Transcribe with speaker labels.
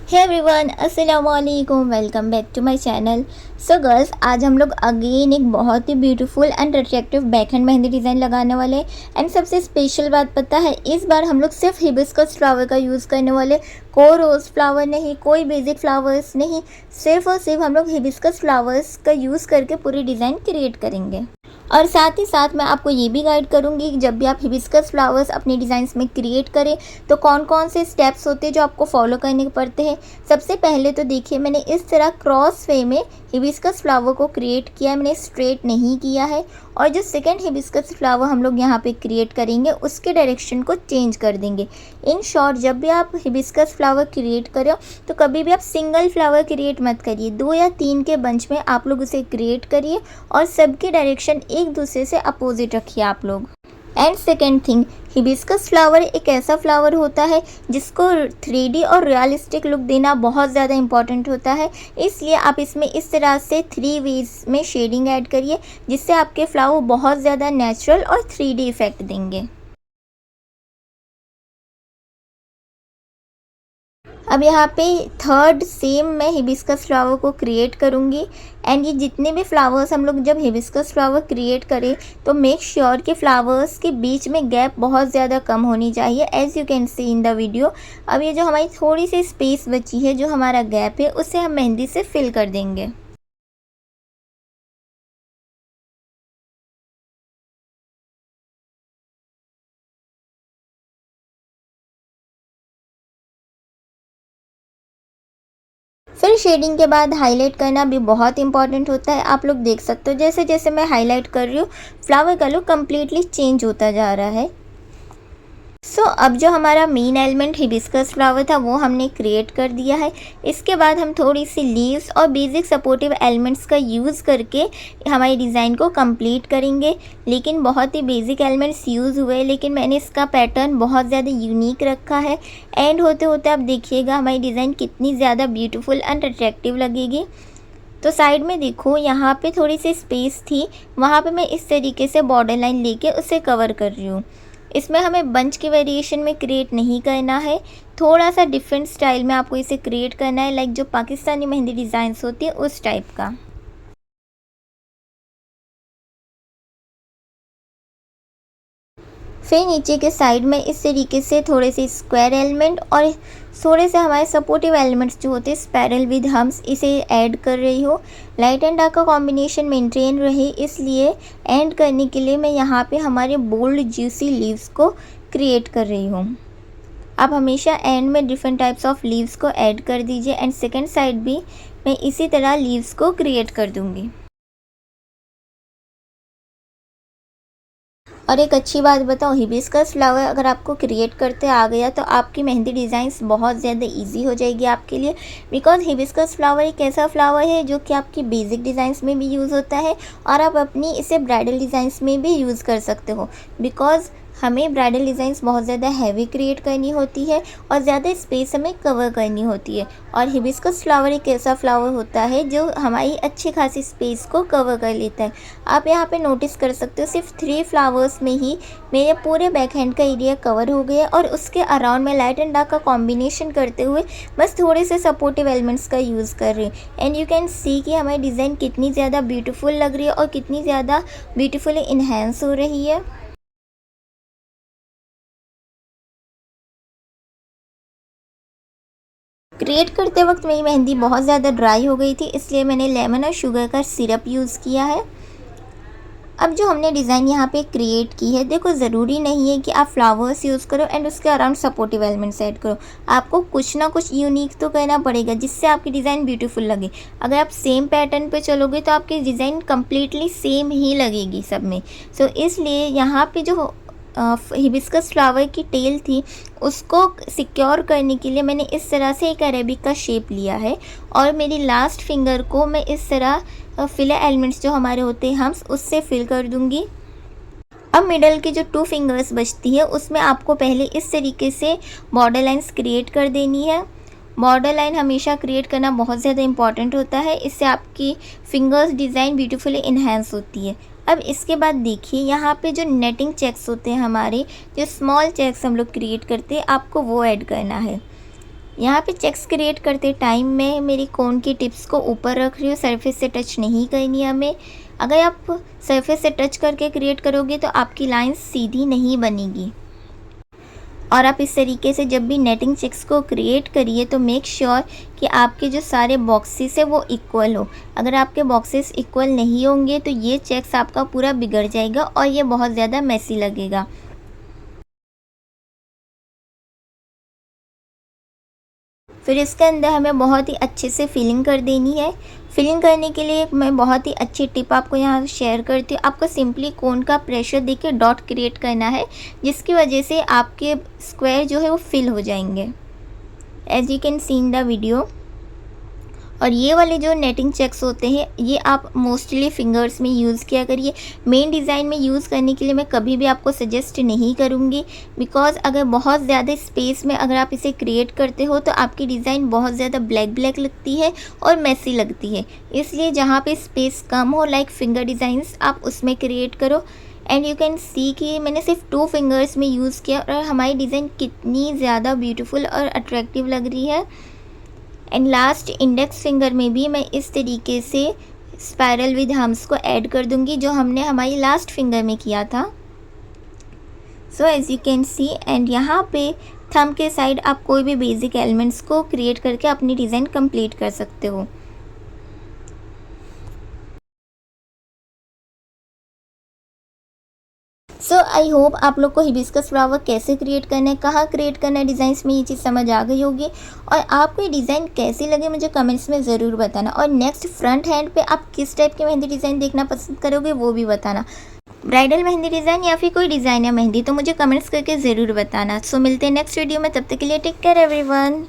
Speaker 1: हे everyone, अस्सलाम वालेकुम। Welcome back to my channel. So girls, आज हम लोग अगेन एक बहुत ही beautiful and attractive back hand mehndi design लगाने वाले हैं। एंड सबसे स्पेशल बात पता है, इस बार हम लोग सिर्फ हिबिस्कस फ्लावर का यूज़ करने वाले। कोई रोज़ फ्लावर नहीं, कोई बेसिक फ्लावर्स नहीं, सिर्फ और सिर्फ हम लोग हिबिस्कस फ्लावर्स का यूज़ करके पूरी डिज़ाइन क्रिएट करेंगे। और साथ ही साथ मैं आपको ये भी गाइड करूँगी कि जब भी आप हिबिस्कस फ्लावर्स अपनी डिज़ाइंस में क्रिएट करें तो कौन कौन से स्टेप्स होते हैं जो आपको फॉलो करने पड़ते हैं। सबसे पहले तो देखिए, मैंने इस तरह क्रॉस वे में हिबिस्कस फ्लावर को क्रिएट किया है, मैंने स्ट्रेट नहीं किया है। और जो सेकंड हिबिस्कस फ्लावर हम लोग यहाँ पे क्रिएट करेंगे उसके डायरेक्शन को चेंज कर देंगे। इन शॉर्ट, जब भी आप हिबिस्कस फ्लावर क्रिएट करें तो कभी भी आप सिंगल फ्लावर क्रिएट मत करिए, 2 या 3 के बंच में आप लोग उसे क्रिएट करिए और सबकी डायरेक्शन एक दूसरे से अपोजिट रखिए आप लोग। And second thing, hibiscus flower एक ऐसा फ्लावर होता है जिसको 3D और रियलिस्टिक लुक देना बहुत ज़्यादा इंपॉर्टेंट होता है। इसलिए आप इसमें इस तरह से 3 वेज में शेडिंग ऐड करिए, जिससे आपके फ्लावर बहुत ज़्यादा नेचुरल और 3D इफ़ेक्ट देंगे। अब यहाँ पे थर्ड सेम मैं हिबिस्कस फ्लावर को क्रिएट करूँगी। एंड ये जितने भी फ्लावर्स हम लोग जब हिबिस्कस फ्लावर क्रिएट करें तो मेक श्योर कि फ्लावर्स के बीच में गैप बहुत ज़्यादा कम होनी चाहिए, as you can see in the video. अब ये जो हमारी थोड़ी सी स्पेस बची है, जो हमारा गैप है, उसे हम मेहंदी से फिल कर देंगे। फिर शेडिंग के बाद हाईलाइट करना भी बहुत इंपॉर्टेंट होता है। आप लोग देख सकते हो, जैसे जैसे मैं हाईलाइट कर रही हूँ फ्लावर का लुक कम्प्लीटली चेंज होता जा रहा है। अब जो हमारा मेन एलिमेंट हिबिस्कस फ्लावर था वो हमने क्रिएट कर दिया है। इसके बाद हम थोड़ी सी लीव्स और बेसिक सपोर्टिव एलिमेंट्स का यूज़ करके हमारी डिज़ाइन को कंप्लीट करेंगे। लेकिन बहुत ही बेसिक एलिमेंट्स यूज़ हुए, लेकिन मैंने इसका पैटर्न बहुत ज़्यादा यूनिक रखा है। एंड होते होते आप देखिएगा हमारी डिज़ाइन कितनी ज़्यादा ब्यूटीफुल एंड अट्रैक्टिव लगेगी। तो साइड में देखो, यहाँ पे थोड़ी सी स्पेस थी, वहाँ पे मैं इस तरीके से बॉर्डर लाइन लेके उसे कवर कर रही हूँ। इसमें हमें बंच के वेरिएशन में क्रिएट नहीं करना है, थोड़ा सा डिफरेंट स्टाइल में आपको इसे क्रिएट करना है, लाइक जो पाकिस्तानी मेहंदी डिज़ाइंस होती है उस टाइप का। फिर नीचे के साइड में इस तरीके से थोड़े से स्क्वायर एलिमेंट और थोड़े से हमारे सपोर्टिव एलिमेंट्स जो होते हैं स्पायरल विद हम्स, इसे ऐड कर रही हूँ। लाइट एंड डार्क का कॉम्बिनेशन मेंटेन रहे, इसलिए एंड करने के लिए मैं यहाँ पे हमारे बोल्ड ज्यूसी लीव्स को क्रिएट कर रही हूँ। आप हमेशा एंड में डिफरेंट टाइप्स ऑफ लीव्स को ऐड कर दीजिए। एंड सेकेंड साइड भी मैं इसी तरह लीव्स को क्रिएट कर दूँगी। और एक अच्छी बात बताओ, हिबिस्कस फ्लावर अगर आपको क्रिएट करते आ गया तो आपकी मेहंदी डिज़ाइंस बहुत ज़्यादा इजी हो जाएगी आपके लिए। बिकॉज हिबिस्कस फ्लावर एक ऐसा फ्लावर है जो कि आपकी बेसिक डिज़ाइंस में भी यूज़ होता है और आप अपनी इसे ब्राइडल डिज़ाइंस में भी यूज़ कर सकते हो। बिकॉज हमें ब्राइडल डिज़ाइंस बहुत ज़्यादा हैवी क्रिएट करनी होती है और ज़्यादा स्पेस हमें कवर करनी होती है। और हिबिस्कस फ्लावर एक ऐसा फ्लावर होता है जो हमारी अच्छी खासी स्पेस को कवर कर लेता है। आप यहाँ पे नोटिस कर सकते हो, सिर्फ 3 फ्लावर्स में ही मेरे पूरे बैक हैंड का एरिया कवर हो गया और उसके अराउंड में लाइट एंड डार्क का कॉम्बिनेशन करते हुए बस थोड़े से सपोर्टिव एलिमेंट्स का यूज़ कर रही हूँ। एंड यू कैन सी कि हमारी डिज़ाइन कितनी ज़्यादा ब्यूटीफुल लग रही है और कितनी ज़्यादा ब्यूटीफुली इन्हेंस हो रही है। क्रिएट करते वक्त मेरी मेहंदी बहुत ज़्यादा ड्राई हो गई थी, इसलिए मैंने लेमन और शुगर का सिरप यूज़ किया है। अब जो हमने डिज़ाइन यहाँ पे क्रिएट की है, देखो ज़रूरी नहीं है कि आप फ्लावर्स यूज़ करो एंड उसके अराउंड सपोर्टिव एलिमेंट्स ऐड करो। आपको कुछ ना कुछ यूनिक तो करना पड़ेगा जिससे आपकी डिज़ाइन ब्यूटीफुल लगे। अगर आप सेम पैटर्न पे चलोगे तो आपकी डिज़ाइन कम्प्लीटली सेम ही लगेगी सब में। इसलिए यहाँ पे जो हिबिस्कस फ्लावर की टेल थी उसको सिक्योर करने के लिए मैंने इस तरह से एक अरेबिक का शेप लिया है और मेरी लास्ट फिंगर को मैं इस तरह फिलर एलिमेंट्स जो हमारे होते हैं हम उससे फिल कर दूंगी। अब मिडल की जो 2 फिंगर्स बचती है उसमें आपको पहले इस तरीके से बॉर्डर लाइंस क्रिएट कर देनी है। बॉर्डर लाइन हमेशा क्रिएट करना बहुत ज़्यादा इंपॉर्टेंट होता है, इससे आपकी फिंगर्स डिज़ाइन ब्यूटीफुली इन्हेंस होती है। अब इसके बाद देखिए, यहाँ पे जो नेटिंग चेक्स होते हैं हमारे, जो स्मॉल चेक्स हम लोग क्रिएट करते हैं, आपको वो ऐड करना है। यहाँ पे चेक्स क्रिएट करते टाइम मैं मेरी कोन की टिप्स को ऊपर रख रही हूँ, सरफेस से टच नहीं करनी हमें। अगर आप सरफेस से टच करके क्रिएट करोगे तो आपकी लाइंस सीधी नहीं बनेगी। और आप इस तरीके से जब भी नेटिंग चेक्स को क्रिएट करिए तो मेक श्योर कि आपके जो सारे बॉक्सेस है वो इक्वल हो। अगर आपके बॉक्सेस इक्वल नहीं होंगे तो ये चेक्स आपका पूरा बिगड़ जाएगा और ये बहुत ज़्यादा मेसी लगेगा। फिर इसके अंदर हमें बहुत ही अच्छे से फिलिंग कर देनी है। फिलिंग करने के लिए मैं बहुत ही अच्छी टिप आपको यहाँ शेयर करती हूँ। आपको सिंपली कोन का प्रेशर देके डॉट क्रिएट करना है, जिसकी वजह से आपके स्क्वायर जो है वो फिल हो जाएंगे, as you can see in the video. और ये वाले जो नेटिंग चेक्स होते हैं ये आप मोस्टली फिंगर्स में यूज़ किया करिए। मेन डिज़ाइन में यूज़ करने के लिए मैं कभी भी आपको सजेस्ट नहीं करूँगी, बिकॉज़ अगर बहुत ज़्यादा स्पेस में अगर आप इसे क्रिएट करते हो तो आपकी डिज़ाइन बहुत ज़्यादा ब्लैक ब्लैक लगती है और मैसी लगती है। इसलिए जहाँ पे स्पेस कम हो, लाइक फिंगर डिज़ाइंस, आप उसमें क्रिएट करो। एंड यू कैन सी कि मैंने सिर्फ 2 फिंगर्स में यूज़ किया और हमारी डिज़ाइन कितनी ज़्यादा ब्यूटीफुल और अट्रैक्टिव लग रही है। एंड लास्ट इंडेक्स फिंगर में भी मैं इस तरीके से स्पायरल विद हम्स को ऐड कर दूंगी, जो हमने हमारी लास्ट फिंगर में किया था। So as you can see, and यहाँ पे थंब के साइड आप कोई भी बेसिक एलिमेंट्स को क्रिएट करके अपनी डिज़ाइन कंप्लीट कर सकते हो। सो आई होप आप लोग को हिबिस्कस फ्लावर कैसे क्रिएट करना है, कहाँ क्रिएट करना है डिज़ाइंस में, ये चीज़ समझ आ गई होगी। और आपको ये डिज़ाइन कैसी लगे मुझे कमेंट्स में ज़रूर बताना। और नेक्स्ट फ्रंट हैंड पे आप किस टाइप की मेहंदी डिज़ाइन देखना पसंद करोगे वो भी बताना। ब्राइडल मेहंदी डिज़ाइन या फिर कोई डिज़ाइन या मेहंदी, तो मुझे कमेंट्स करके ज़रूर बताना। सो मिलते हैं नेक्स्ट वीडियो में, तब तक के लिए टेक केयर एवरीवन।